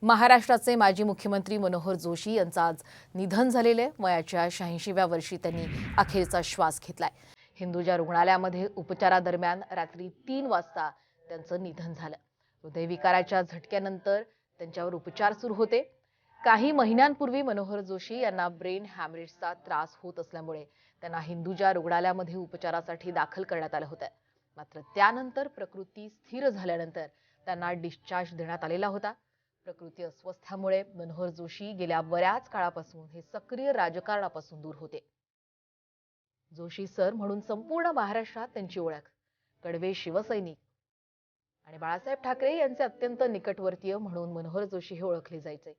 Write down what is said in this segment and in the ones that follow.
महाराष्ट्राचे माजी मुख्यमंत्री मनोहर जोशी यांचं आज निधन झालेले वयाच्या 86व्या वर्षी त्यांनी अखेरचा श्वास घेतलाय। हिंदुजा रुग्णालयामध्ये उपचारादरम्यान रात्री 3 वाजता त्यांचं निधन झालं। हृदयविकाराच्या झटक्यानंतर त्यांच्यावर उपचार सुरू होते। काही महिन्यांपूर्वी मनोहर जोशी यांना ब्रेन हॅमरेजचा त्रास होत असल्यामुळे त्यांना हिंदुजा रुग्णालयामध्ये उपचारासाठी दाखल करण्यात आलं होतं। मात्र त्यानंतर प्रकृती स्थिर झाल्यानंतर त्यांना डिस्चार्ज देण्यात आलेला होता। प्रकृती अस्वस्थ्यामुळे मनोहर जोशी गेल्या बऱ्याच काळापासून हे सक्रिय राजकारणापासून दूर होते। जोशी सर म्हणून संपूर्ण महाराष्ट्रात त्यांची ओळख। कडवे शिवसैनिक आणि बाळासाहेब ठाकरे यांचे अत्यंत निकटवर्तीय म्हणून मनोहर जोशी हे ओळखले जायचे।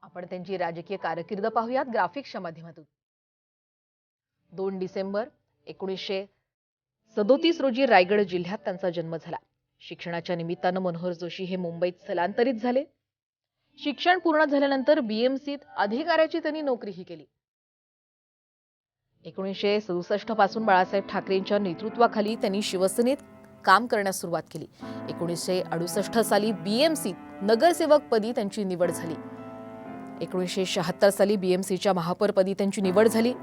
आपण त्यांची राजकीय कारकीर्द पाहूयात ग्राफिक्सच्या माध्यमातून। 2 डिसेंबर 1937 रोजी रायगड जिल्ह्यात त्यांचा जन्म झाला। शिक्षणाच्या निमित्तानं मनोहर जोशी हे मुंबईत स्थलांतरित झाले। शिक्षण पूर्ण झाल्यानंतर बीएमसीत अधिकाऱ्याची त्यांनी नोकरीही केली। 1967 पासून बाळासाहेब ठाकरेंच्या नेतृत्वाखाली त्यांनी शिवसेनेत काम करण्यास सुरुवात केली। 1968 साली बीएमसीत नगरसेवक पदी त्यांची निवड झाली। 1976 साली बीएमसीच्या महापौरपदी त्यांची निवड झाली।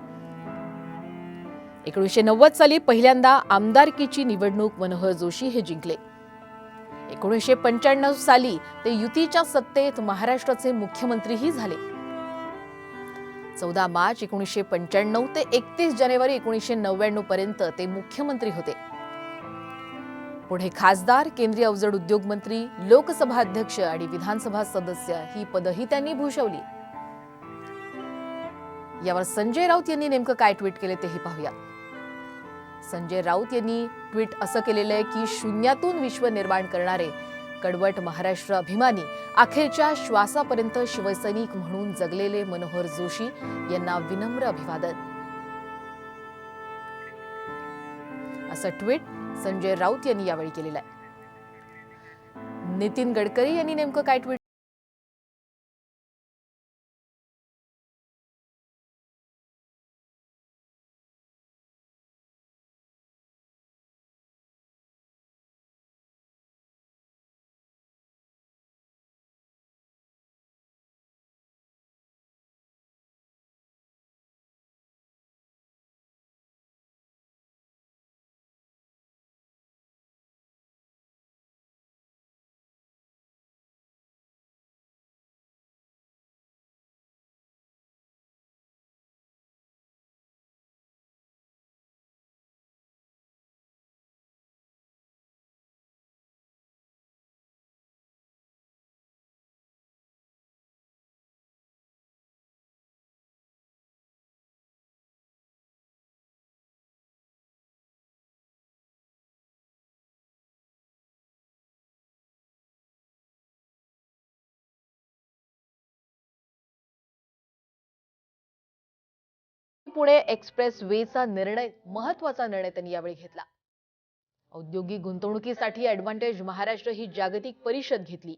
1990 साली पहिल्यांदा आमदारकीची निवडणूक मनोहर जोशी हे जिंकले। 1995 साली ते युतीच्या सत्तेत महाराष्ट्राचे मुख्यमंत्रीही झाले। 14 मार्च 1995 ते 31 जानेवारी 1999 पर्यंत ते मुख्यमंत्री होते। पुढे खासदार, केंद्रीय अवजड उद्योग मंत्री, लोकसभा अध्यक्ष आणि विधानसभा सदस्य ही पदही त्यांनी भूषवली। यावर संजय राऊत यांनी नेमकं काय ट्विट केले तेही पाहूया। संजय राऊत यांनी ट्विट असं केलेलं आहे की शून्यातून विश्व निर्माण करणारे कडवट महाराष्ट्र अभिमानी, अखेरच्या श्वासापर्यंत शिवसैनिक म्हणून जगलेले मनोहर जोशी यांना विनम्र अभिवादन। असं ट्विट संजय राऊत यांनी यावेळी केलेलं आहे। नितीन गडकरी यांनी नेमकं काय ट्विट पुणे एक्सप्रेस वेचा निर्णय महत्त्वाचा निर्णय त्यांनी यावेळी घेतला। औद्योगिक गुंतवणुकीसाठी ॲडव्हान्टेज महाराष्ट्र ही जागतिक परिषद घेतली।